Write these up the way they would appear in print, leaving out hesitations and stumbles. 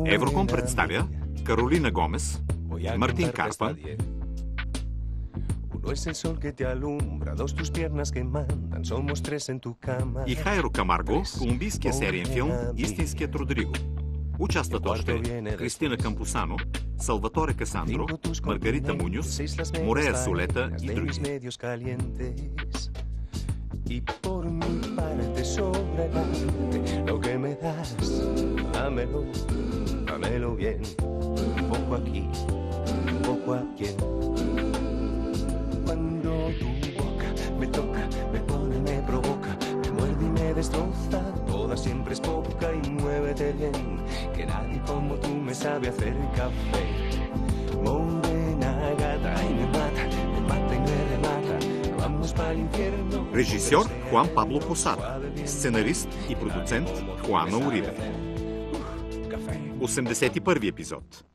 Евроком представя Каролина Гомес, Мартин Карпа, и Хайро Камарго в колумбийския сериен филм «Истинският Родриго». Участват още Кристина Кампусано, Салваторе Касандро, Маргарита Муньос, Морея Солета и други. Y por mi parte sobre adelante, lo que me das, dámelo, dámelo bien, un poco aquí, un poco aquí. Cuando tu boca me toca, me pone, me provoca, me muerde y me destroza, toda siempre es poca y muévete bien, que nadie como tú me sabe hacer café. Morena gata y me mata y me remata. Режисьор Хуан Пабло Посада, сценарист и продуцент Хуана Уриbe. 81 епизод.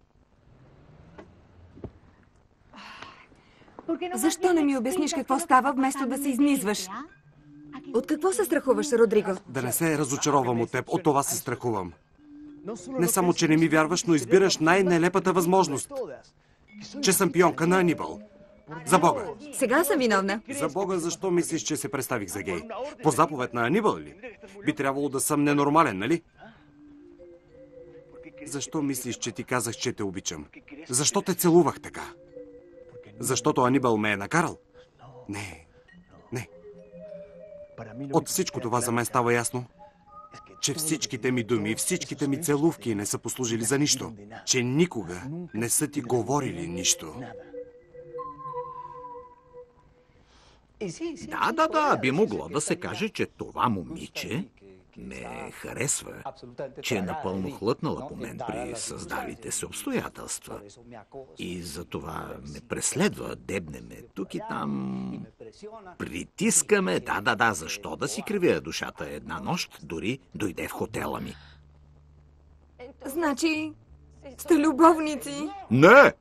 Защо не ми обясниш какво става, вместо да се изнизваш? От какво се страхуваш, Родриго? Да не се разочаровам от теб. От това се страхувам. Не само, че не ми вярваш, но избираш най-нелепата възможност. Че съм пионка на Анибал. За Бога! Сега съм виновна. За Бога, защо мислиш, че се представих за гей? По заповед на Анибал ли? Би трябвало да съм ненормален, нали? Защо мислиш, че ти казах, че те обичам? Защо те целувах така? Защото Анибал ме е накарал? Не, не. От всичко това за мен става ясно, че всичките ми думи, всичките ми целувки не са послужили за нищо. Че никога не са ти говорили нищо. Да, би могло да се каже, че това момиче ме харесва, че е напълно хлътнала по мен при създалите се обстоятелства. И затова ме преследва, дебне ме тук и там, притискаме. Да, защо да си кривя душата една нощ, дори дойде в хотела ми. Значи, сте любовници? Не!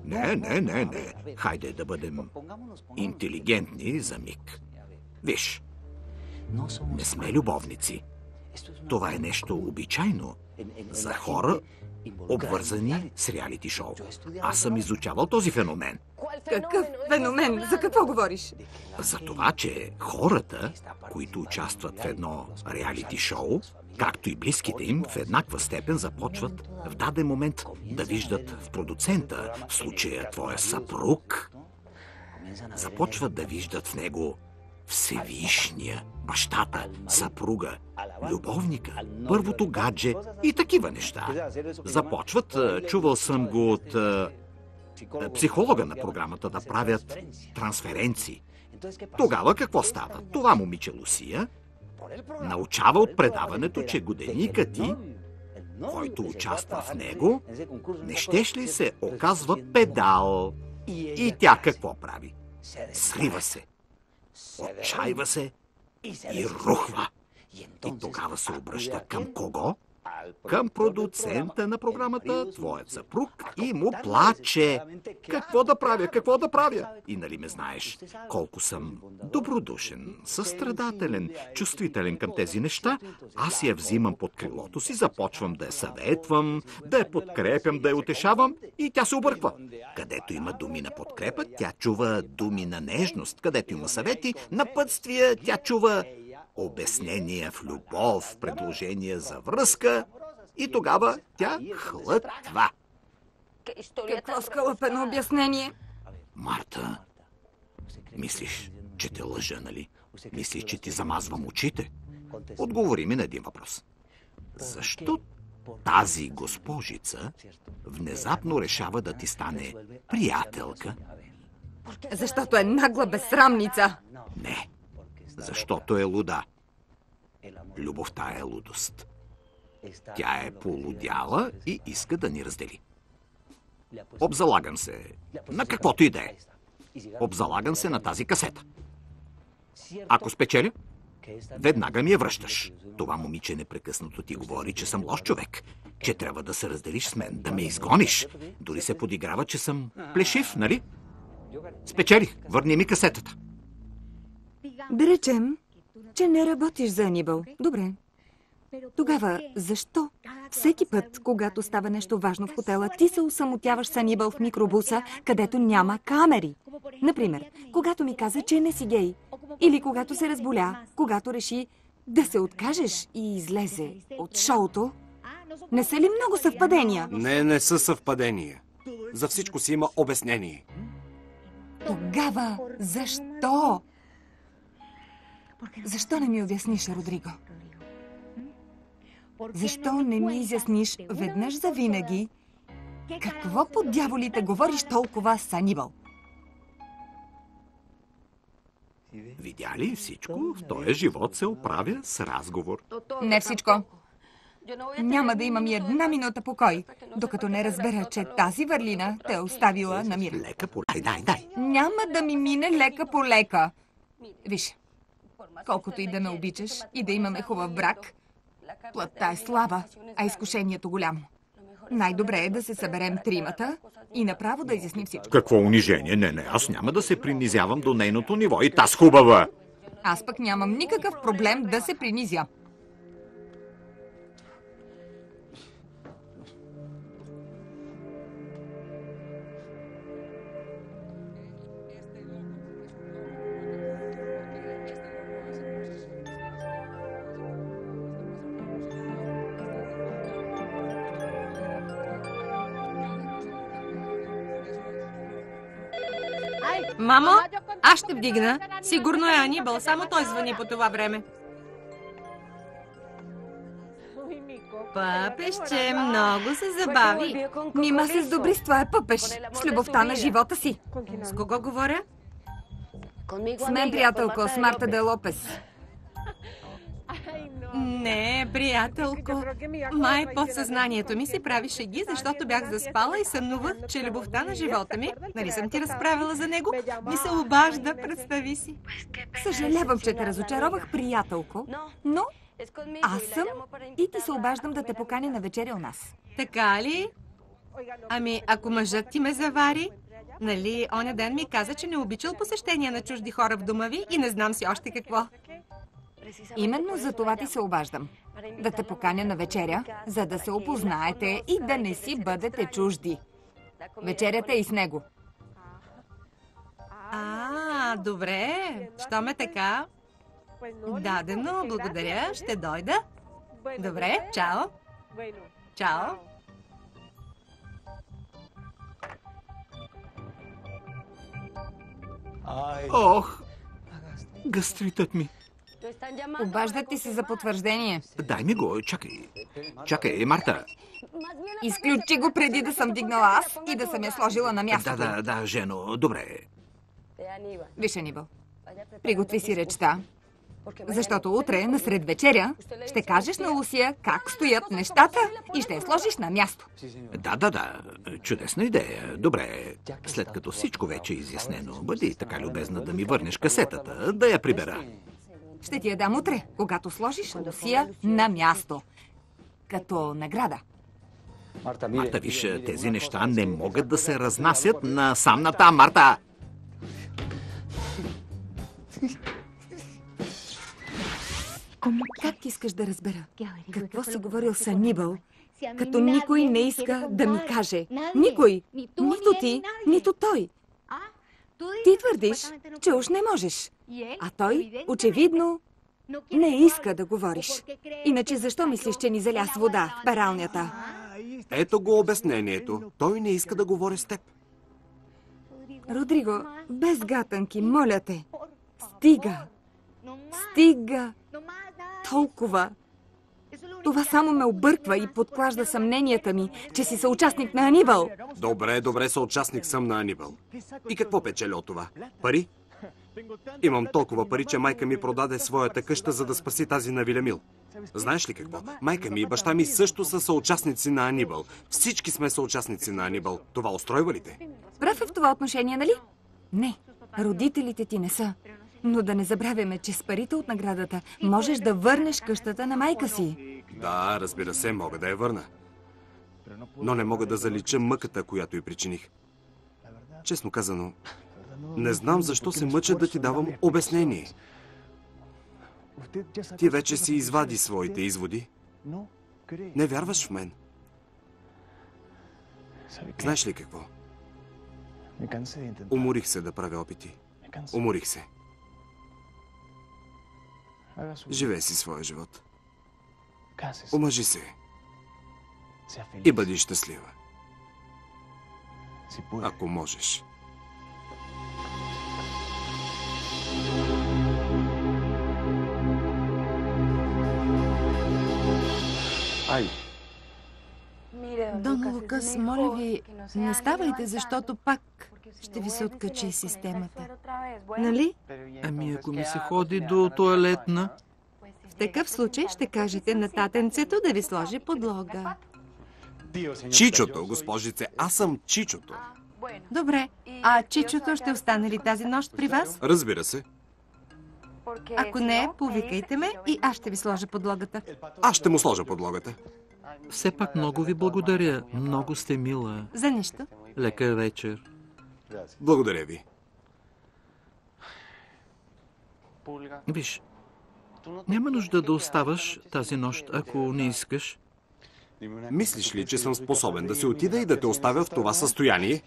Не. Хайде да бъдем интелигентни за миг. Виж, не сме любовници. Това е нещо обичайно за хора, обвързани с реалити шоу. Аз съм изучавал този феномен. Какъв феномен? За какво говориш? За това, че хората, които участват в едно реалити шоу, както и близките им, в еднаква степен започват в даден момент да виждат в продуцента, в случая твоя съпруг, започват да виждат в него Всевишния, бащата, съпруга, любовника, първото гадже и такива неща. Започват, чувал съм го от психолога на програмата, да правят трансференции. Тогава какво става? Това момиче Лусия научава от предаването, че годеникът ти, който участва в него, не щеш ли се оказва педал? И тя какво прави? Срива се, отчаива се и рухва. И тогава се обръща към кого? Към продуцента на програмата, твоят съпруг, и му плаче. Какво да правя? И нали ме знаеш колко съм добродушен, състрадателен, чувствителен към тези неща. Аз я взимам под крилото си, започвам да я съветвам, да я подкрепям, да я утешавам и тя се обърква. Където има думи на подкрепа, тя чува думи на нежност. Където има съвети, напътствия, тя чува обяснения в любов, предложения за връзка и тогава тя хлътва. Какво скълъпено обяснение? Марта, мислиш, че те лъжа, нали? Мислиш, че ти замазвам очите? Отговори ми на един въпрос. Защо тази госпожица внезапно решава да ти стане приятелка? Защото е нагла безсрамница. Не, защото е луда. Любовта е лудост. Тя е полудяла и иска да ни раздели. Обзалагам се на каквото и да е. Обзалагам се на тази касета. Ако спечеля, веднага ми я връщаш. Това момиче непрекъснато ти говори, че съм лош човек, че трябва да се разделиш с мен, да ме изгониш. Дори се подиграва, че съм плешив, нали? Спечелих, върни ми касетата. Да речем, че не работиш за Анибал. Добре. Тогава, защо всеки път, когато става нещо важно в хотела, ти се усамотяваш с Анибал в микробуса, където няма камери? Например, когато ми каза, че не си гей. Или когато се разболя, когато реши да се откажеш и излезе от шоуто. Не са ли много съвпадения? Не са съвпадения. За всичко си има обяснение. Тогава, защо? Защо не ми обясниш, Родриго? Защо не ми изясниш веднъж за винаги какво по дяволите говориш толкова с Анибал? Видя ли всичко? В този живот се оправя с разговор. Не всичко. Няма да имам и една минута покой, докато не разбера, че тази върлина те е оставила на мир. Лека по... Дай. Няма да ми мине лека по лека. Виж, колкото и да ме обичаш и да имаме хубав брак, плътта е слаба, а изкушението голямо. Най-добре е да се съберем тримата и направо да изясним всичко. Какво унижение? Не, аз няма да се принизявам до нейното ниво. И таз хубава! Аз пък нямам никакъв проблем да се принизя. Мамо, аз ще вдигна. Сигурно е Анибал, само той звъни по това време. Пъпешче, много се забави. Нима се сдобри с твоя пъпеш, с любовта на живота си. С кого говоря? С мен, приятелко, с Марта де Лопес. Не, приятелко. Май подсъзнанието ми си прави шеги, защото бях заспала и сънувах, че любовта на живота ми, нали съм ти разправила за него, ми се обажда, представи си. Съжалявам, че те разочаровах, приятелко, но аз съм и ти се обаждам да те поканя на вечеря у нас. Така ли? Ами, ако мъжът ти ме завари, нали, оня ден ми каза, че не обичал посещения на чужди хора в дома ви и не знам си още какво. Именно за това ти се обаждам. Да те поканя на вечеря, за да се опознаете и да не си бъдете чужди. Вечерята е и с него. Добре. Що ме така? Дадено, благодаря. Ще дойда. Добре, чао. Чао. Ох, гастритът ми. Обаждат ти се за потвърждение. Дай ми го, чакай, Марта. Изключи го преди да съм дигнала аз и да съм я сложила на мястото. Да, Жено, добре. Виж, Анибал, приготви си речта, защото утре, насред вечеря, ще кажеш на Лусия как стоят нещата и ще я сложиш на място. Да, чудесна идея. Добре, след като всичко вече е изяснено, бъди така любезна да ми върнеш касетата, да я прибера. Ще ти я дам утре, когато сложиш Лусия на място. Като награда. Марта, виж, тези неща не могат да се разнасят насам натам, Марта! Как искаш да разбера? Какво си говорил с Анибал, като никой не иска да ми каже? Никой! Нито ти, нито той. Ти твърдиш, че уж не можеш. А той, очевидно, не иска да говориш. Иначе защо мислиш, че ни заля с вода в пералнята? Ето го обяснението. Той не иска да говори с теб. Родриго, без гатанки, моля те. Стига! Стига! Толкова! Това само ме обърква и подклажда съмненията ми, че си съучастник на Анибал. Добре, съучастник съм на Анибал. И какво печеля от това? Пари? Имам толкова пари, че майка ми продаде своята къща, за да спаси тази на Вилемил. Знаеш ли какво? Майка ми и баща ми също са съучастници на Анибал. Всички сме съучастници на Анибал. Това устройва ли те? Прав е в това отношение, нали? Не, родителите ти не са. Но да не забравяме, че с парите от наградата можеш да върнеш къщата на майка си. Да, разбира се, мога да я върна. Но не мога да залича мъката, която й причиних. Честно казано, не знам защо се мъча да ти давам обяснение. Ти вече си извади своите изводи Не вярваш в мен. Знаеш ли какво? Уморих се да правя опити. Уморих се. Живей си своя живот. Омъжи се. И бъди щастлива. Ако можеш. Дон Лукас, моля ви, не ставайте, защото пак ще ви се откачи системата. Нали? Ами ако ми се ходи до тоалетна? В такъв случай ще кажете на татенцето да ви сложи подлога. Чичото, госпожице, аз съм Чичото. Добре, а Чичото ще остане ли тази нощ при вас? Разбира се. Ако не, повикайте ме и аз ще ви сложа подлогата. Аз ще му сложа подлогата. Все пак много ви благодаря. Много сте мила. За нищо. Лека вечер. Благодаря ви. Виж, няма нужда да оставаш тази нощ, ако не искаш. Мислиш ли, че съм способен да се отида и да те оставя в това състояние?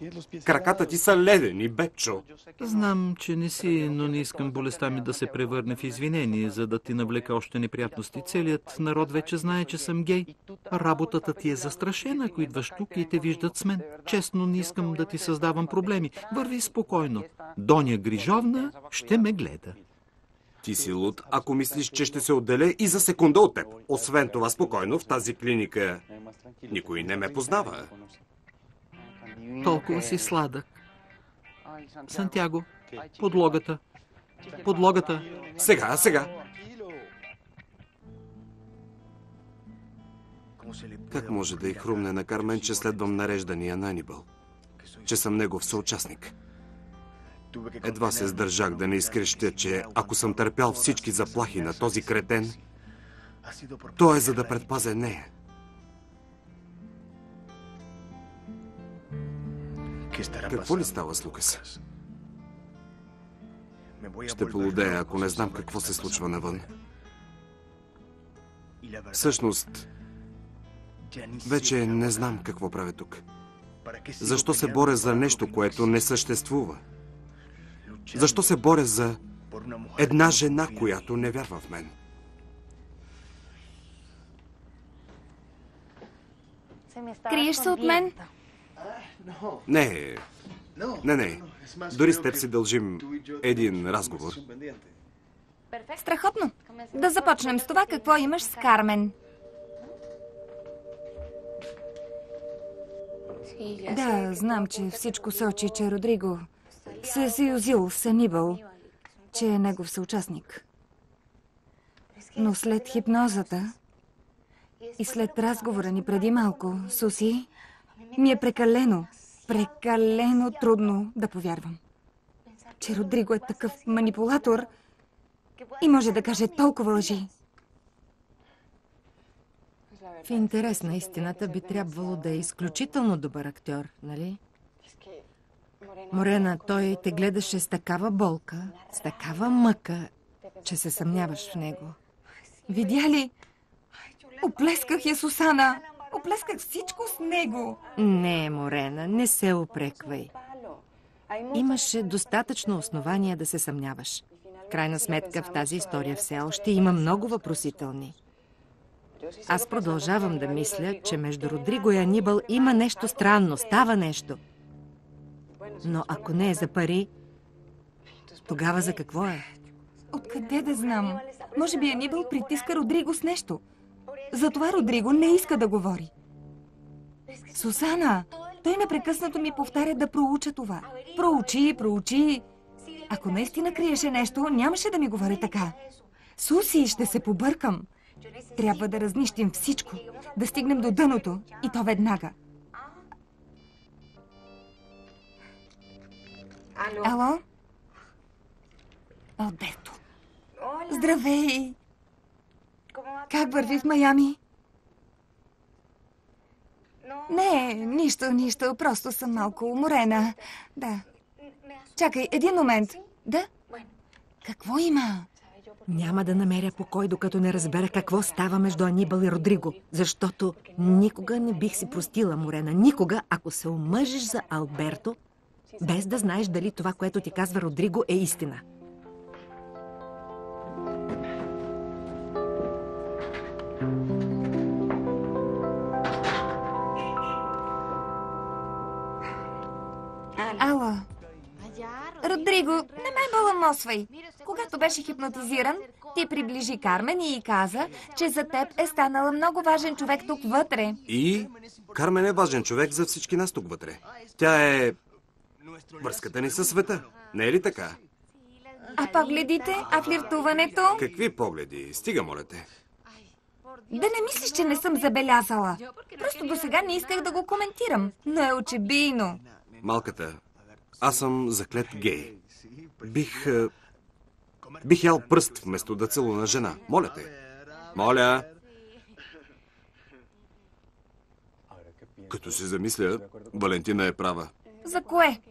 Краката ти са ледени, Бепчо. Знам, че не си, но не искам болестта ми да се превърне в извинение, за да ти навлека още неприятности. Целият народ вече знае, че съм гей. Работата ти е застрашена, ако идваш тук и те виждат с мен. Честно, не искам да ти създавам проблеми. Върви спокойно. Доня Грижовна ще ме гледа. Ти си луд, ако мислиш, че ще се отделя и за секунда от теб. Освен това, спокойно, в тази клиника никой не ме познава. Толкова си сладък. Сантяго, подлогата. Подлогата. Сега. Как може да й хрумне на Кармен, че следвам нареждания на Анибал? Че съм негов съучастник? Едва се сдържах да не изкрещя, че ако съм търпял всички заплахи на този кретен, то е за да предпазя нея. Какво ли става с Лукас? Ще полудея, ако не знам какво се случва навън. Всъщност, вече не знам какво правя тук. Защо се боря за нещо, което не съществува? Защо се боря за една жена, която не вярва в мен? Криеш се от мен? Не. Дори с теб си дължим един разговор. Страхотно. Да започнем с това, какво имаш с Кармен. Да, знам, че всичко сочи, че Родриго се е съюзил с Анибал, че е негов съучастник. Но след хипнозата и след разговора ни преди малко, Суси, ми е прекалено трудно да повярвам, че Родриго е такъв манипулатор и може да каже толкова лъжи. В интерес на истината би трябвало да е изключително добър актьор, нали? Морена, той те гледаше с такава болка, с такава мъка, че се съмняваш в него. Видя ли? Оплесках я, Сусана. Оплесках всичко с него. Не, Морена, не се упреквай. Имаше достатъчно основания да се съмняваш. В крайна сметка в тази история все още има много въпросителни. Аз продължавам да мисля, че между Родриго и Анибал има нещо странно, става нещо. Но ако не е за пари, тогава за какво е? Откъде да знам? Може би Анибал притиска Родриго с нещо. Затова Родриго не иска да говори. Сусана, той непрекъснато ми повтаря да проуча това. Проучи. Ако наистина криеше нещо, нямаше да ми говори така. Суси, ще се побъркам. Трябва да разнищим всичко, да стигнем до дъното и то веднага. Ало? Алберто. Здравей! Как върви в Майами? Не, нищо. Просто съм малко уморена. Да. Чакай, един момент. Да? Какво има? Няма да намеря покой, докато не разбера какво става между Анибал и Родриго. Защото никога не бих си простила, Морена. Никога, ако се омъжиш за Алберто, без да знаеш дали това, което ти казва Родриго, е истина. Ало. Родриго, не ме баламосвай. Когато беше хипнотизиран, ти приближи Кармен и й каза, че за теб е станала много важен човек тук вътре. И Кармен е важен човек за всички нас тук вътре. Тя е връзката ни със света. Не е ли така? А погледите? А флиртуването? Какви погледи? Стига, моля те. Да не мислиш, че не съм забелязала. Просто до сега не исках да го коментирам, но е очебийно. Малката, аз съм заклет гей. Бих ял пръст вместо да целуна жена. Моля те. Моля. Като се замисля, Валентина е права. За кое?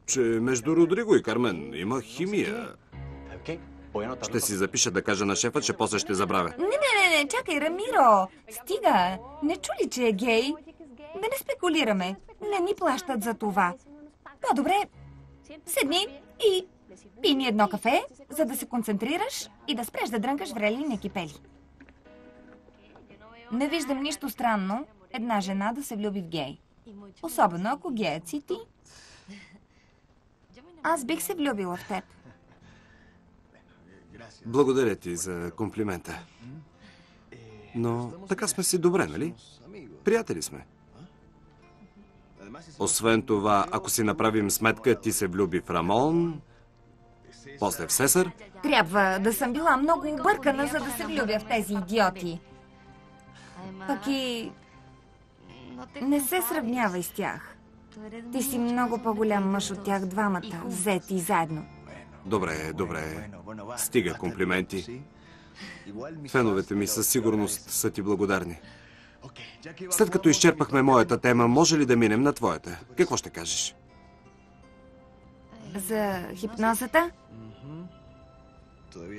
Че между Родриго и Кармен има химия. Ще си запиша да кажа на шефа, че после ще забравя. Не, чакай, Рамиро. Стига. Не чу ли, че е гей? Да не спекулираме. Не ни плащат за това. По-добре, седни и пий ми едно кафе, за да се концентрираш и да спреш да дрънкаш врели некипели. Не виждам нищо странно една жена да се влюби в гей. Особено ако геят си ти. Аз бих се влюбила в теб. Благодаря ти за комплимента. Но така сме си добре, нали? Приятели сме. Освен това, ако си направим сметка, ти се влюби в Рамон, после в Сесар. Трябва да съм била много объркана, за да се влюбя в тези идиоти. Пък и не се сравнявай с тях. Ти си много по-голям мъж от тях двамата, взети заедно. Добре. Стига комплименти. Феновете ми със сигурност са ти благодарни. След като изчерпахме моята тема, може ли да минем на твоята? Какво ще кажеш? За хипнозата?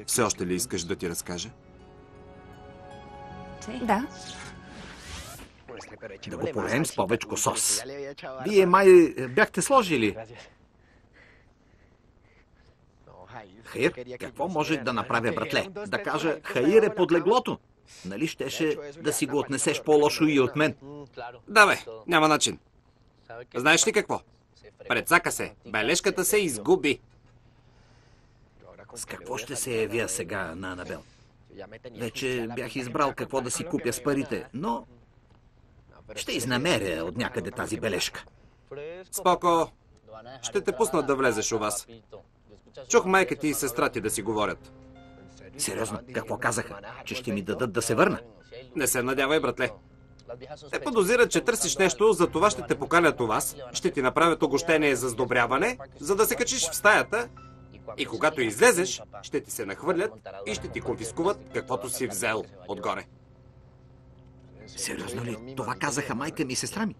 Все още ли искаш да ти разкажа? Да. Да го полеем с повечко сос. Вие май бяхте сложили. Хаир, какво може да направя, братле? Да кажа, Хаир е под леглото. Нали щеше да си го отнесеш по-лошо и от мен? Да, бе, няма начин. Знаеш ли какво? Прецака се. Бележката се изгуби. С какво ще се явя сега на Анабел? Вече бях избрал какво да си купя с парите, но ще изнамеря от някъде тази бележка. Споко, ще те пуснат да влезеш у вас. Чух майка ти и сестра ти да си говорят. Сериозно, какво казаха? Че ще ми дадат да се върна? Не се надявай, братле. Те подозират, че търсиш нещо, за това ще те поканят у вас, ще ти направят огощение за сдобряване, за да се качиш в стаята и когато излезеш, ще ти се нахвърлят и ще ти конфискуват каквото си взел отгоре. Сериозно ли? Това казаха майка ми и сестра ми.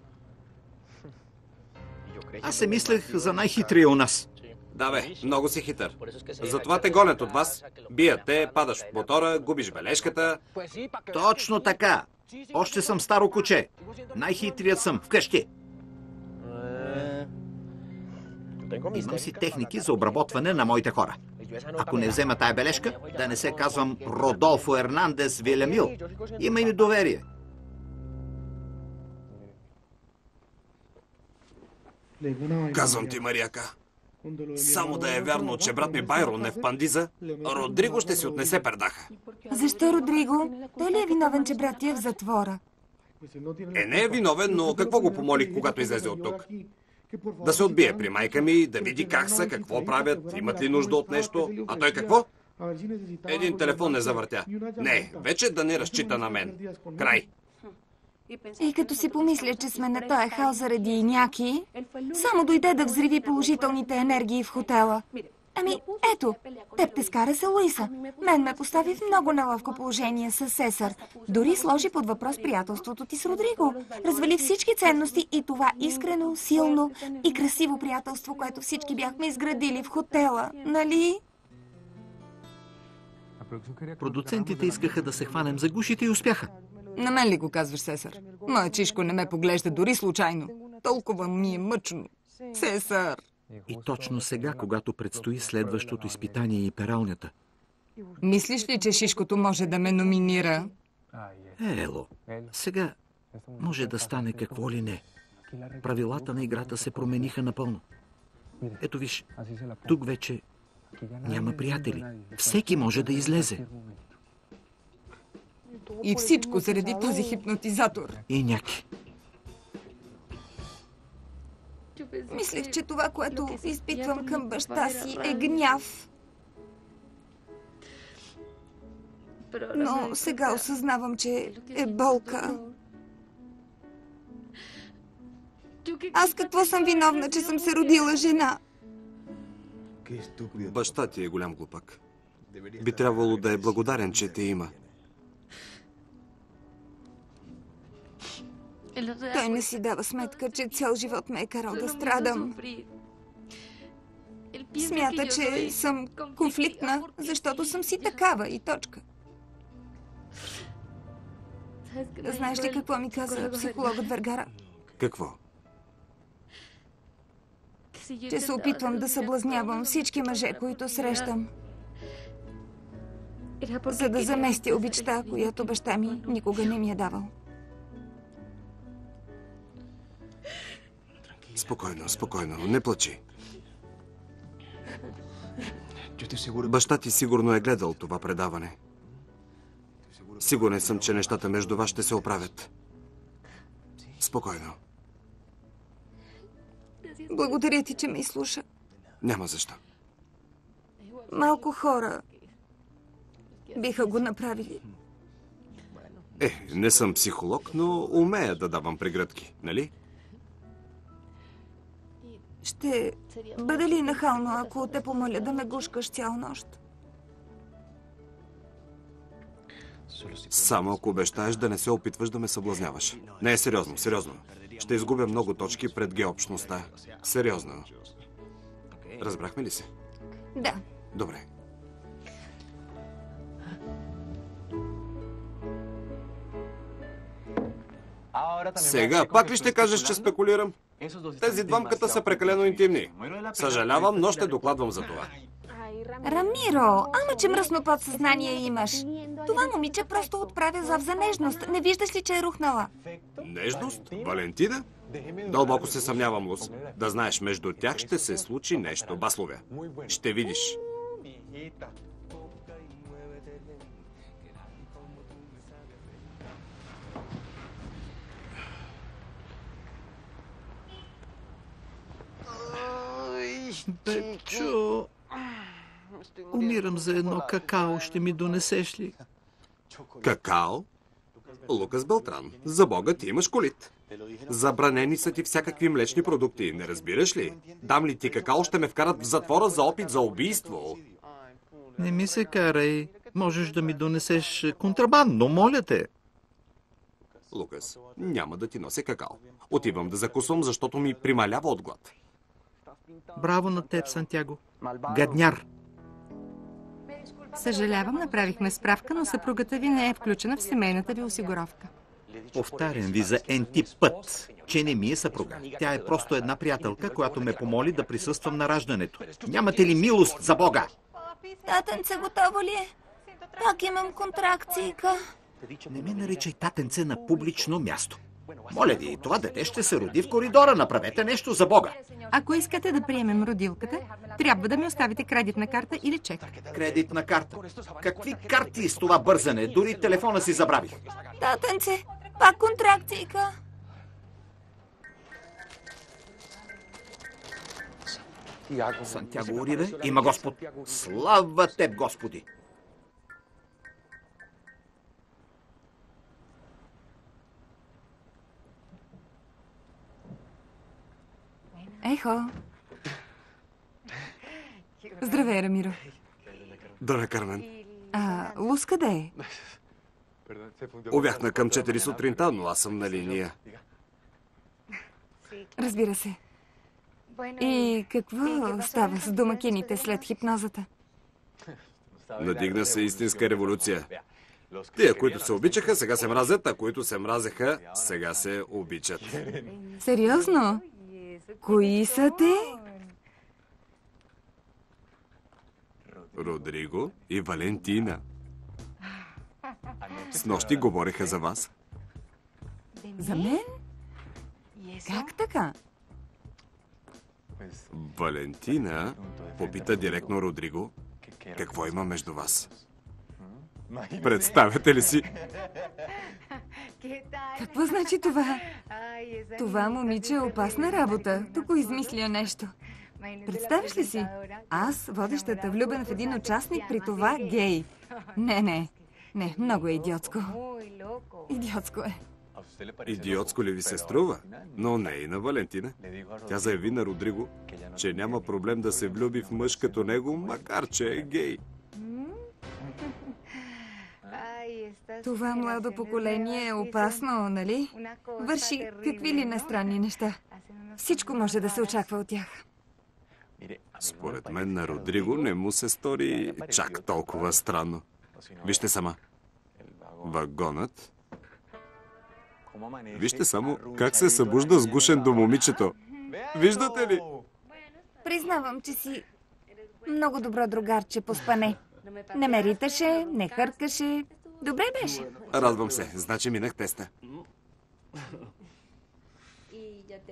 Аз се мислех за най-хитрия у нас. Да, бе, много си хитър. Затова те гонят от вас, бият те, падаш от мотора, губиш бележката. Точно така. Още съм старо куче. Най-хитрият съм вкъщи. Имам си техники за обработване на моите хора. Ако не взема тая бележка, да не се казвам Родолфо Ернандес Вилемил. Има ми доверие. Казвам ти, Марияка, само да е вярно, че брат ми Байрон е в Пандиза, Родриго ще си отнесе пердаха. Защо, Родриго? Той ли е виновен, че брат ти е в затвора? Не е виновен, но какво го помолих, когато излезе от тук? Да се отбие при майка ми, да види как са, какво правят, имат ли нужда от нещо. А той какво? Един телефон не завъртя. Не, вече да не разчита на мен. Край. И като си помисля, че сме на този хал заради иняки, само дойде да взриви положителните енергии в хотела. Ами, ето, теб те скара за Луиса. Мен ме постави в много неловко положение с Сесар. Дори сложи под въпрос приятелството ти с Родриго. Развали всички ценности и това искрено, силно и красиво приятелство, което всички бяхме изградили в хотела, нали? Продуцентите искаха да се хванем за гушите и успяха. На мен ли го казваш, Сесар? Моя чишко не ме поглежда дори случайно. Толкова ми е мъчно. Сесар! И точно сега, когато предстои следващото изпитание и пералнята. Мислиш ли, че Шишкото може да ме номинира? Ело, сега може да стане какво ли не. Правилата на играта се промениха напълно. Ето виж, тук вече няма приятели. Всеки може да излезе. И всичко заради този хипнотизатор. И няки. Мислех, че това, което изпитвам към баща си, е гняв. Но сега осъзнавам, че е болка. Аз какво съм виновна, че съм се родила жена? Баща ти е голям глупак. Би трябвало да е благодарен, че те има. Той не си дава сметка, че цял живот ме е карал да страдам. Смята, че съм конфликтна, защото съм си такава и точка. Знаеш ли какво ми каза психологът Вергара? Какво? Че се опитвам да съблазнявам всички мъже, които срещам, за да заместя обичта, която баща ми никога не ми е давал. Спокойно, спокойно, не плачи. Баща ти сигурно е гледал това предаване. Сигурен съм, че нещата между вас ще се оправят. Спокойно. Благодаря ти, че ме изслуша. Няма защо. Малко хора биха го направили. Не съм психолог, но умея да давам прегръдки, нали? Ще бъде ли нахално, ако те помоля да ме гушкаш цяла нощ? Само ако обещаеш да не се опитваш да ме съблазняваш. Не, сериозно, сериозно. Ще изгубя много точки пред геобщността. Сериозно. Разбрахме ли се? Да. Добре. Сега пак ли ще кажеш, че спекулирам? Тези двамката са прекалено интимни. Съжалявам, но ще докладвам за това. Рамиро, ама че мръсно подсъзнание имаш. Това момиче просто отправя зов за нежност. Не виждаш ли, че е рухнала? Нежност? Валентина? Дълбоко се съмнявам, Лус. Да знаеш, между тях ще се случи нещо. Баслове. Ще видиш. Пепчо, умирам за едно какао. Ще ми донесеш ли? Какао? Лукас Белтран, за Бога, ти имаш колит. Забранени са ти всякакви млечни продукти, не разбираш ли? Дам ли ти какао, ще ме вкарат в затвора за опит за убийство. Не ми се карай. Можеш да ми донесеш контрабандно, моля те. Лукас, няма да ти нося какао. Отивам да закусвам, защото ми прималява от глад. Браво на теб, Сантяго. Гадняр. Съжалявам, направихме справка, но съпругата ви не е включена в семейната ви осигуровка. Повтарям ви за енти път, че не ми е съпруга. Тя е просто една приятелка, която ме помоли да присъствам на раждането. Нямате ли милост за Бога? Татенце, готово ли е? Пак имам контракцийка. Не ме наричай татенце на публично място. Моля ви, това дете ще се роди в коридора. Направете нещо за Бога. Ако искате да приемем родилката, трябва да ми оставите кредитна карта или чек. Кредитна карта? Какви карти с това бързане? Дори телефона си забравих. Татенце, пак контракцийка. Сантяго Урибе, има Господ. Слава теб, Господи! Ехо. Здравей, Рамиро. Здравей, Кармен. Лус къде е? Увяхна към 4 сутринта, но аз съм на линия. Разбира се. И какво става с домакините след хипнозата? Надигна се истинска революция. Тия, които се обичаха, сега се мразят, а които се мразеха, сега се обичат. Сериозно? Кои са те? Родриго и Валентина. Снощи говореха за вас. За мен? Как така? Валентина попита директно Родриго какво има между вас. Представяте ли си? Какво значи това? Това момиче е опасна работа. Тук измисля нещо. Представяш ли си? Аз, водещата, влюбена в един участник, при това гей. Не, много е идиотско. Идиотско е. Идиотско ли ви се струва? Но не и на Валентина. Тя заяви на Родриго, че няма проблем да се влюби в мъж като него, макар че е гей. Това младо поколение е опасно, нали? Върши какви ли нестранни неща. Всичко може да се очаква от тях. Според мен на Родриго не му се стори чак толкова странно. Вижте сама. Вагонът. Вижте само как се събужда сгушен до момичето. Виждате ли? Признавам, че си много добро другарче по спане. Не ме риташе, не хъркаше. Добре беше. Радвам се. Значи минах теста.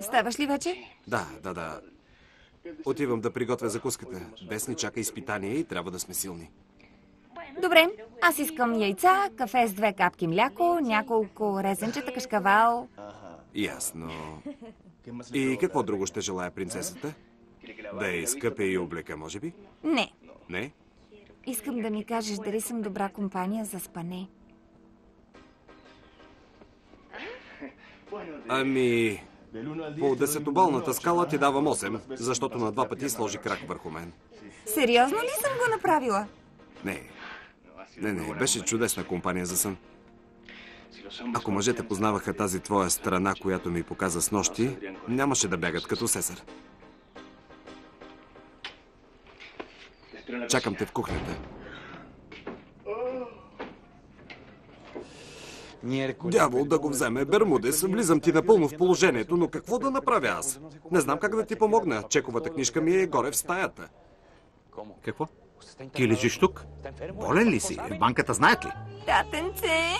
Ставаш ли вече? Да. Отивам да приготвя закуската. Днес ни чака изпитание и трябва да сме силни. Добре, аз искам яйца, кафе с 2 капки мляко, няколко резенчета, кашкавал. Ясно. И какво друго ще желая принцесата? Да я изкъпе и облека, може би? Не. Не? Искам да ми кажеш дали съм добра компания за спане. Ами... По 10-балната скала ти давам 8, защото на 2 пъти сложи крак върху мен. Сериозно ли съм го направила? Не, беше чудесна компания за сън. Ако мъжете познаваха тази твоя страна, която ми показа снощи, нямаше да бягат като сесър. Чакам те в кухнята. Дявол да го вземе, Бермудес. Влизам ти напълно в положението, но какво да направя аз? Не знам как да ти помогна. Чековата книжка ми е горе в стаята. Какво? Ти лежиш тук? Болен ли си? В банката знаят ли? Татенце!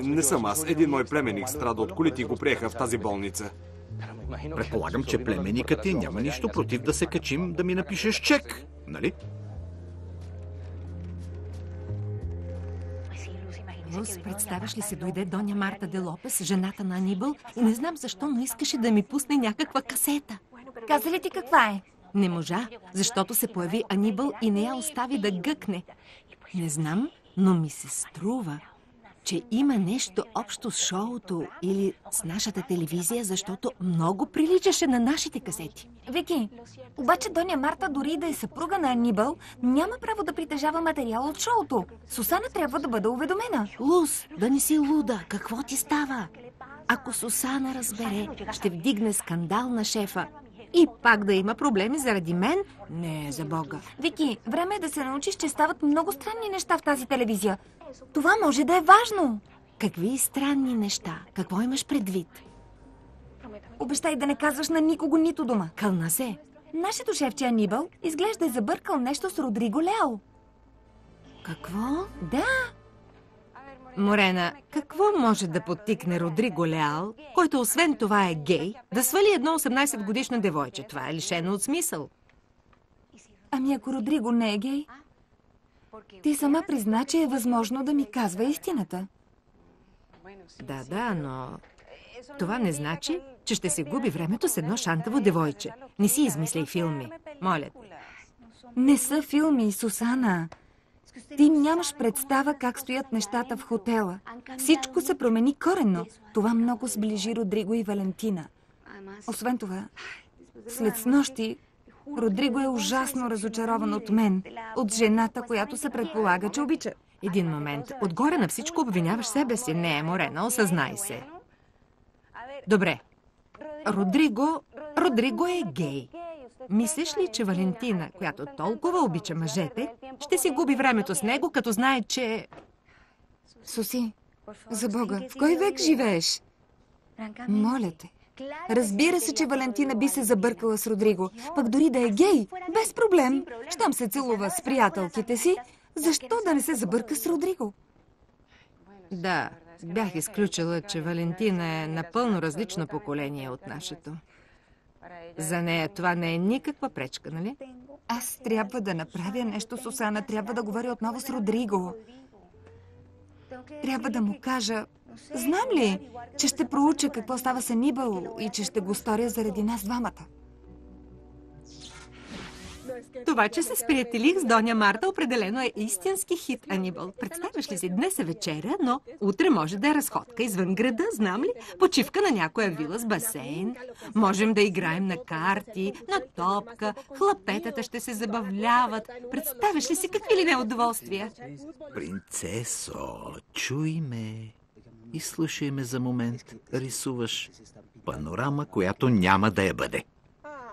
Не съм аз. Един мой племенник страда от колите и го приеха в тази болница. Предполагам, че племенникът ти няма нищо против да се качим да ми напишеш чек, нали? Лус, представяш ли се, дойде Доня Марта де Лопес, жената на Анибал, и не знам защо, но искаше да ми пусне някаква касета. Каза ли ти каква е? Не можа, защото се появи Анибал и не я остави да гъкне. Не знам, но ми се струва, че има нещо общо с шоуто или с нашата телевизия, защото много приличаше на нашите касети. Вики, обаче Доня Марта, дори да е съпруга на Анибал, няма право да притежава материал от шоуто. Сусана трябва да бъде уведомена. Лус, да не си луда, какво ти става? Ако Сусана разбере, ще вдигне скандал на шефа. И пак да има проблеми заради мен? Не, за Бога. Вики, време е да се научиш, че стават много странни неща в тази телевизия. Това може да е важно. Какви странни неща? Какво имаш предвид? Обещай да не казваш на никого нито дума. Кълна се. Нашето шефче Анибал изглежда е забъркал нещо с Родриго Лео. Какво? Да. Морена, какво може да подтикне Родриго Леал, който освен това е гей, да свали едно 18-годишно девойче? Това е лишено от смисъл. Ами ако Родриго не е гей? Ти сама призна, че е възможно да ми казва истината. Да, но това не значи, че ще се губи времето с едно шантаво девойче. Не си измисляй филми. Моля те. Не са филми, Сусана. Ти нямаш представа как стоят нещата в хотела. Всичко се промени коренно. Това много сближи Родриго и Валентина. Освен това, след снощи, Родриго е ужасно разочарован от мен, от жената, която се предполага, че обича. Един момент. Отгоре на всичко обвиняваш себе си. Не, Морена, осъзнай се. Добре. Родриго е гей. мислиш ли, че Валентина, която толкова обича мъжете, ще си губи времето с него, като знае, че... Суси, за Бога, в кой век живееш? Моля те. Разбира се, че Валентина би се забъркала с Родриго. Пък дори да е гей, без проблем. Щом се целува с приятелките си, защо да не се забърка с Родриго? Да, бях изключила, че Валентина е напълно различно поколение от нашето. За нея това не е никаква пречка, нали? Аз трябва да направя нещо, Сусана. Трябва да говоря отново с Родриго. Трябва да му кажа... Знам ли, че ще проуча какво става с Анибал и че ще го сторя заради нас двамата? Това, че се сприятелих с Доня Марта, определено е истински хит, Анибал. Представяш ли си, днес е вечеря, но утре може да е разходка извън града, знам ли? Почивка на някоя вила с басейн. Можем да играем на карти, на топка, хлапетата ще се забавляват. Представяш ли си какви ли неудоволствия? Принцесо, чуй ме и слушай ме за момент. Рисуваш панорама, която няма да я бъде.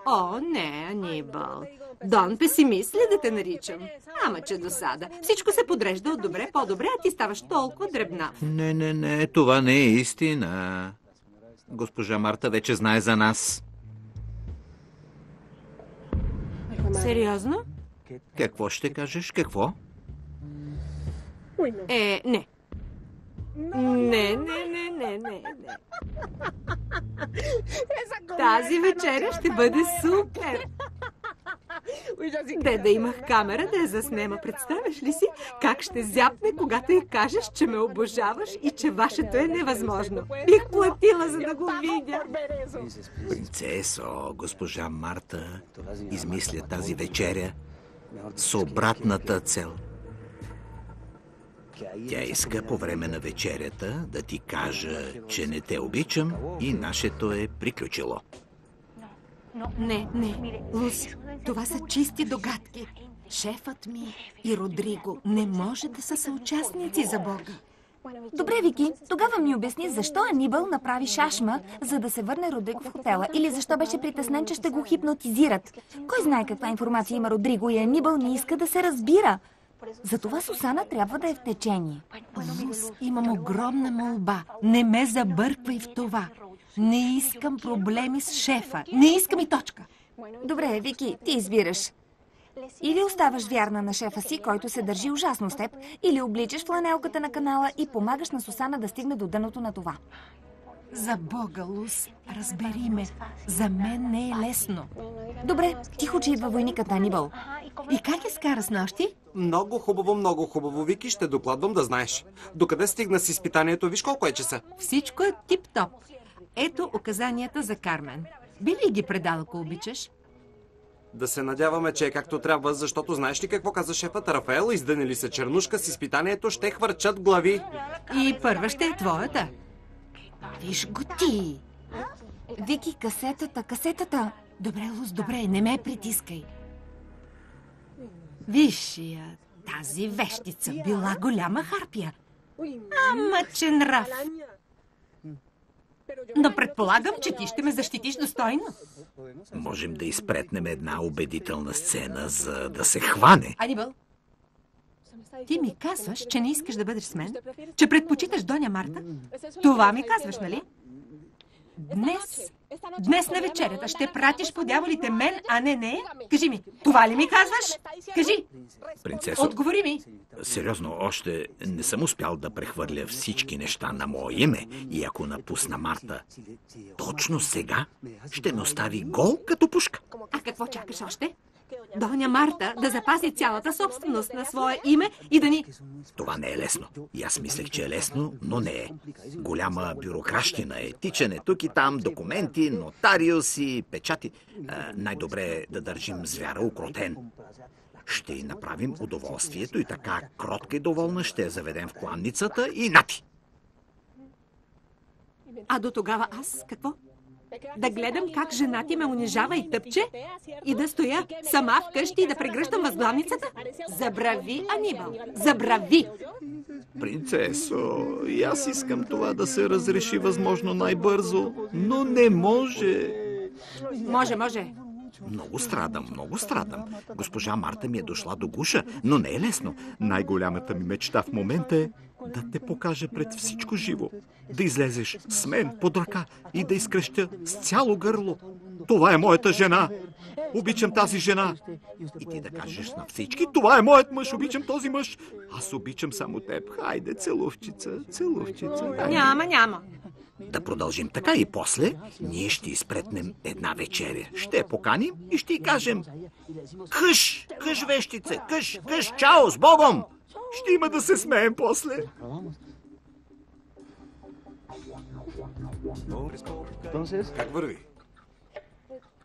О, не, Анибал. Дон песимист ли да те наричам? Ама че досада. Всичко се подрежда от добре по-добре, а ти ставаш толкова дребна. Не, това не е истина. Госпожа Марта вече знае за нас. Сериозно? Какво ще кажеш? Какво? Не. Не. Тази вечеря ще бъде супер. Да имах камера да я заснема. Представяш ли си как ще зяпне, когато й кажеш, че ме обожаваш и че вашето е невъзможно? Бих платила, за да го видя. Принцесо, госпожа Марта измисля тази вечеря с обратната цел. Тя иска по време на вечерята да ти кажа, че не те обичам и нашето е приключило. Не, Лус, това са чисти догадки. Шефът ми и Родриго не може да са съучастници, за Бога. Добре, Вики, тогава ми обясни защо Анибал направи шашма, за да се върне Родриго в хотела, или защо беше притеснен, че ще го хипнотизират. Кой знае каква информация има Родриго и Анибал не иска да се разбира. Затова Сусана трябва да е в течение. Лус, имам огромна молба. Не ме забърквай в това. Не искам проблеми с шефа. Не искам и точка. Добре, Вики, ти избираш. Или оставаш вярна на шефа си, който се държи ужасно с теб, или обличаш фланелката на канала и помагаш на Сусана да стигне до дъното на това. За Бога, Лус, разбери ме. За мен не е лесно. Добре, тихо, че идва войникът Анибал. И как изкара с нощи? Много хубаво, Вики, ще докладвам да знаеш. Докъде стигна с изпитанието, виж колко е часа. Всичко е тип-топ. Ето указанията за Кармен. Би ли ги предал, ако обичаш? Да се надяваме, че е както трябва, защото знаеш ли какво каза шефът Рафаел? Издънили се чернушка с изпитанието, ще хвърчат глави. И първа ще е твоята. Виж го ти! Вики, касетата. Добре, Лус, добре, не ме притискай. Виж я, тази вещица била голяма харпия. Ама че нрав. Но предполагам, че ти ще ме защитиш достойно. Можем да изпретнем една убедителна сцена, за да се хване. Анибал, ти ми казваш, че не искаш да бъдеш с мен? Че предпочиташ Доня Марта? Това ми казваш, нали? Днес на вечерята ще пратиш по дяволите мен, а не. Кажи ми, това ли ми казваш? Кажи! Принцесо, отговори ми. Сериозно, още не съм успял да прехвърля всички неща на мое име и ако напусна Марта, точно сега ще ме остави гол като пушка. А какво чакаш още? Доня Марта да запази цялата собственост на свое име и да ни... Това не е лесно. И аз мислех, че е лесно, но не е. Голяма бюрокращина е. Тичане тук и там, документи, нотариуси, печати. Най-добре е да държим звяра укротен. Ще й направим удоволствието и така кротка и доволна ще я заведем в кланницата и нати. А до тогава аз какво? Да гледам как жена ти ме унижава и тъпче? И да стоя сама вкъщи и да прегръщам възглавницата? Забрави, Анибал! Забрави! Принцесо, и аз искам това да се разреши възможно най-бързо, но не може. Може. Много страдам, много страдам. Госпожа Марта ми е дошла до гуша, но не е лесно. Най-голямата ми мечта в момента е да те покажа пред всичко живо. Да излезеш с мен под ръка и да изкрещя с цяло гърло: това е моята жена! Обичам тази жена! И ти да кажеш на всички: това е моят мъж, обичам този мъж! Аз обичам само теб. Хайде, целувчица, целувчица. Няма. Да продължим така и после ние ще изпретнем една вечеря. Ще я поканим и ще й кажем: къш, вещице, къш, чао, с Богом! Ще има да се смеем после. Как върви?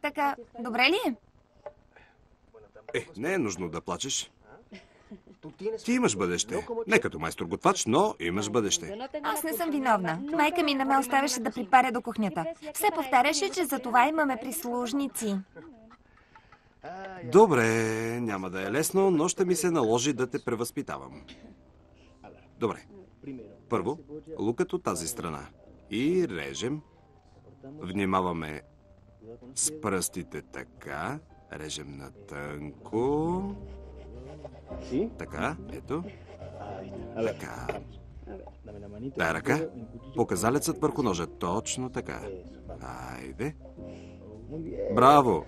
Така, добре ли е? Не е нужно да плачеш. Ти имаш бъдеще. Не като майстор-готвач, но имаш бъдеще. Аз не съм виновна. Майка ми не ме оставяше да припаря до кухнята. Все повтаряше, че за това имаме прислужници. Добре, няма да е лесно, но ще ми се наложи да те превъзпитавам. Добре. Първо, лукът от тази страна. И режем. Внимаваме с пръстите така. Режем на тънко. Така, ето. Така. Дай ръка. Показалецът върху ножа. Точно така. Хайде. Браво!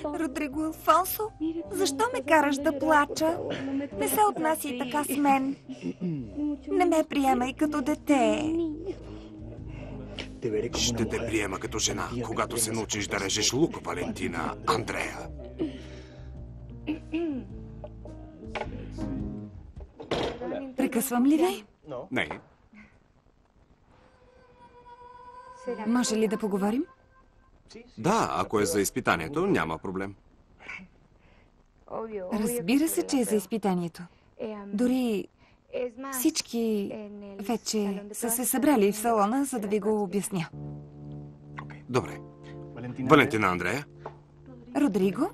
Родриго Алфонсо, защо ме караш да плача? Не се отнасяй така с мен. Не ме приемай като дете. Ще те приема като жена, когато се научиш да режеш лук, Валентина Андрея. Прекъсвам ли ви? Не. Може ли да поговорим? Да, ако е за изпитанието, няма проблем. Разбира се, че е за изпитанието. Дори всички вече са се събрали в салона, за да ви го обясня. Добре. Валентина Андрея? Родриго?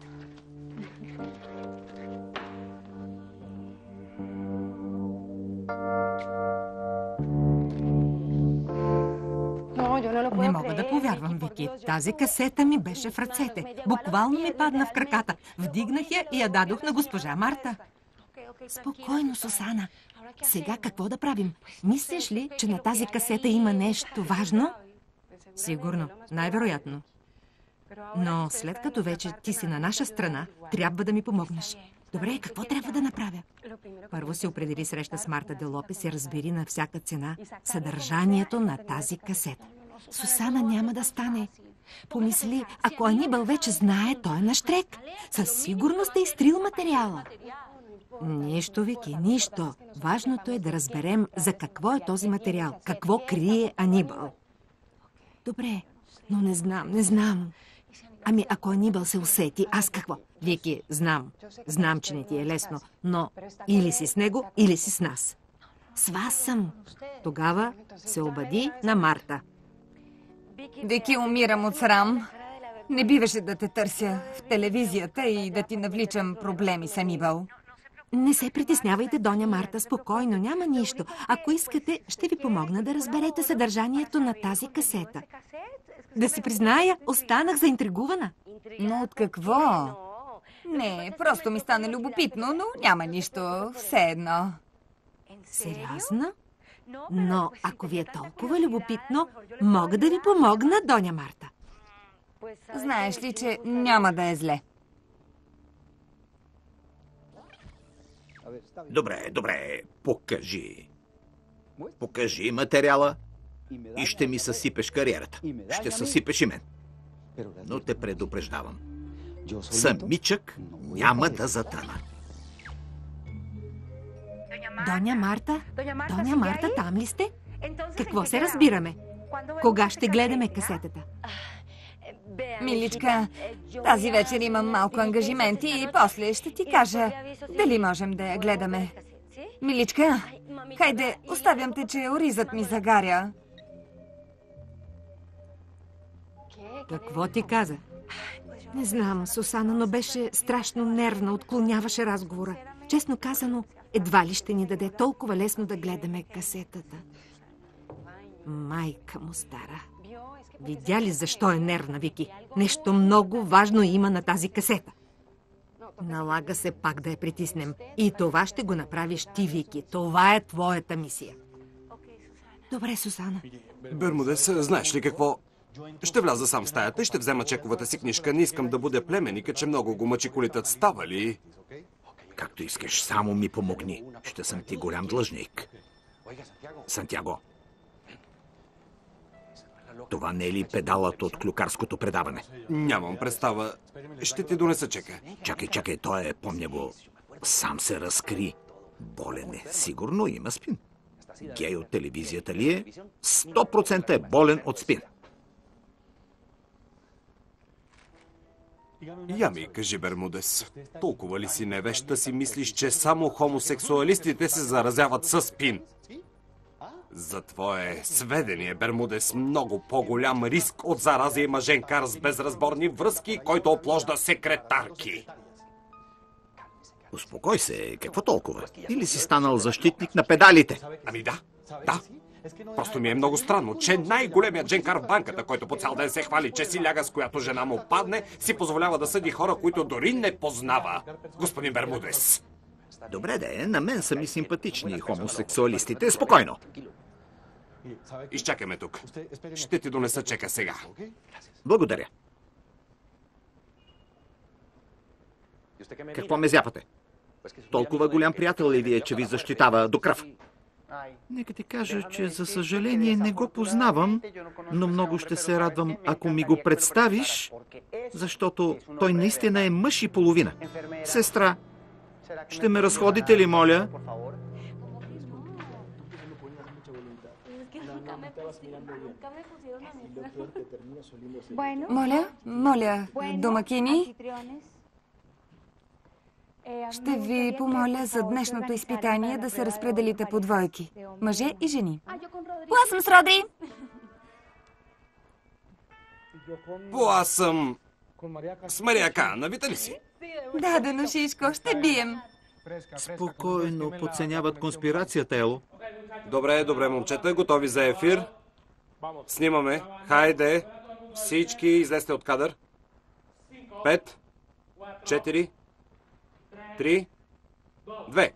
Не мога да повярвам, Вики. Тази касета ми беше в ръцете. Буквално ми падна в краката. Вдигнах я и я дадох на госпожа Марта. Спокойно, Сусана. Сега какво да правим? Мислиш ли, че на тази касета има нещо важно? Сигурно, най-вероятно. Но след като вече ти си на наша страна, трябва да ми помогнеш. Добре, какво трябва да направя? Първо се определи среща с Марта де Лопес и разбери на всяка цена съдържанието на тази касета. Сусана, няма да стане. Помисли, ако Анибал вече знае, той е нащрек. Със сигурност е изтрил материала. Нищо, Вики, нищо. Важното е да разберем за какво е този материал. Какво крие Анибал. Добре, но не знам. Ами, ако Анибал се усети, аз какво? Вики, знам, че не ти е лесно, но или си с него, или си с нас. С вас съм. Тогава се обади на Марта. Вики, умирам от срам. Не биваше да те търся в телевизията и да ти навличам проблеми с Анибал. Не се притеснявайте, доня Марта, спокойно, няма нищо. Ако искате, ще ви помогна да разберете съдържанието на тази касета. Да си призная, останах заинтригувана. Но от какво? Не, просто ми стана любопитно, но няма нищо, все едно. Сериозно? Но ако ви е толкова любопитно, мога да ви помогна, доня Марта. Знаеш ли, че няма да е зле? Добре, покажи материала и ще ми съсипеш кариерата. Ще съсипеш и мен. Но те предупреждавам. Самичък няма да затъна. Доня Марта, там ли сте? Какво се разбираме? Кога ще гледаме касетата? Миличка, тази вечер имам малко ангажименти и после ще ти кажа дали можем да я гледаме. Миличка, хайде, оставям те, че оризът ми загаря. Какво ти каза? Не знам, Сусана, но беше страшно нервна, отклоняваше разговора. Честно казано, едва ли ще ни даде толкова лесно да гледаме касетата. Майка му стара. Видя ли защо е нервна, Вики? Нещо много важно има на тази касета. Налага се пак да я притиснем. И това ще го направиш ти, Вики. Това е твоята мисия. Добре, Сусана. Бермудес, знаеш ли какво? Ще вляза сам в стаята и ще взема чековата си книжка. Не искам да будя племенника, че много го мъчи колитът. Става ли? Както искаш, само ми помогни. Ще съм ти голям длъжник. Сантяго, това не е ли педалът от клюкарското предаване? Нямам представа. Ще ти донеса чека. Чакай, той е, помня го. Сам се разкри. Болен е. Сигурно има спин. Гей от телевизията ли е? 100% е болен от спин. Я ми кажи, Бермудес, толкова ли си невещ да си мислиш, че само хомосексуалистите се заразяват със спин? За твое сведение, Бермудес, много по-голям риск от зараза има женкар с безразборни връзки, който опложда секретарки. Успокой се, какво толкова? Или си станал защитник на педалите? Ами да. Просто ми е много странно, че най-големият женкар в банката, който по цял ден се хвали, че си ляга с която жена му падне, си позволява да съди хора, които дори не познава. Господин Бермудес. Добре, на мен са ми симпатични хомосексуалистите. Спокойно. Изчакаме тук. Ще ти донеса чека сега. Благодаря. Какво ме зяпате? Толкова голям приятел ли ви е, че ви защитава до кръв? Нека ти кажа, че за съжаление не го познавам, но много ще се радвам, ако ми го представиш, защото той наистина е мъж и половина. Сестра, ще ме разходите ли, моля? Моля, домакини. Ще ви помоля за днешното изпитание да се разпределите по двойки. Мъже и жени. Аз съм с Родри. Аз съм с Марияка. Навита ли си? Да, Данушишко, ще бием. Спокойно, подценяват конспирацията, Ело. Добре, момчета, готови за ефир. Снимаме. Хайде, всички излезте от кадър. 5, 4, 3, 2.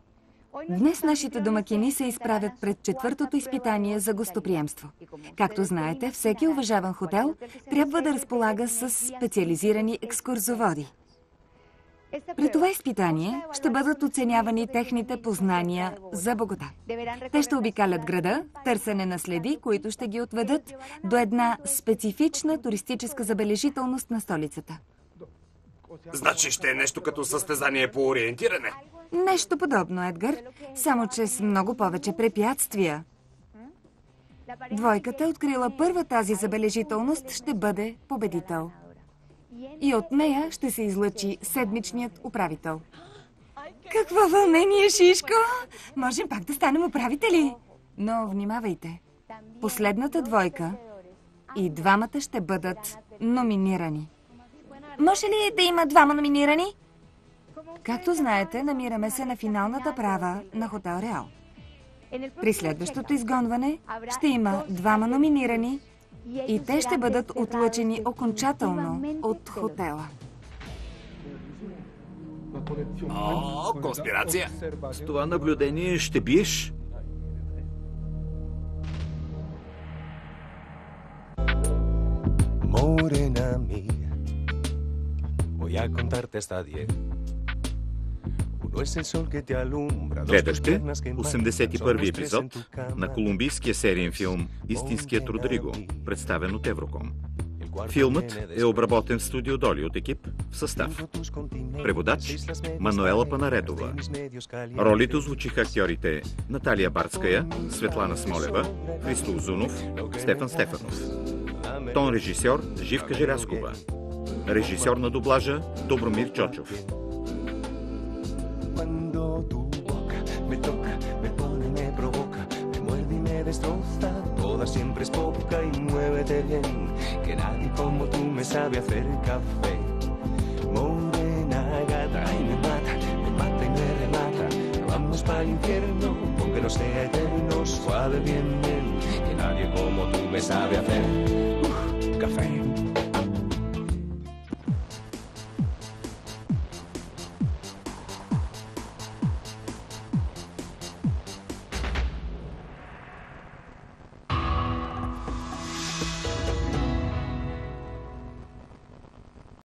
Днес нашите домакини се изправят пред четвъртото изпитание за гостоприемство. Както знаете, всеки уважаван хотел трябва да разполага с специализирани екскурзоводи. При това изпитание ще бъдат оценявани техните познания за Богота. Те ще обикалят града, търсене на следи, които ще ги отведат до една специфична туристическа забележителност на столицата. Значи ще е нещо като състезание по ориентиране. Нещо подобно, Едгар, само че с много повече препятствия. Двойката, открила първа тази забележителност, ще бъде победител. И от нея ще се излъчи седмичният управител. Какво вълнение, Шишко! Можем пак да станем управители. Но внимавайте, последната двойка и двамата ще бъдат номинирани. Може ли да има двама номинирани? Както знаете, намираме се на финалната права на Хотел Реал. При следващото изгонване ще има двама номинирани и те ще бъдат отлъчени окончателно от хотела. Конспирация! С това наблюдение ще биеш? Morena mía, voy a contarte hasta 10. Гледахте 81-ви епизод на колумбийския сериен филм «Истинският Родриго», представен от Евроком. Филмът е обработен в студио Доли от екип в състав. Преводач Мануела Панаредова. Ролите озвучиха актьорите Наталия Барская, Светлана Смолева, Христо Узунов, Стефан Стефанов. Тон режисьор Живка Желязкова. Режисьор на дублажа Добромир Чочов. Me toca, me pone, me provoca, me muerde y me destroza. Toda siempre es poca y muévete bien, que nadie como tú me sabe hacer café. Morena gata y me mata y me remata. Vamos para el infierno, que no sea eterno, suave, bien, bien, que nadie como tú me sabe hacer. Café.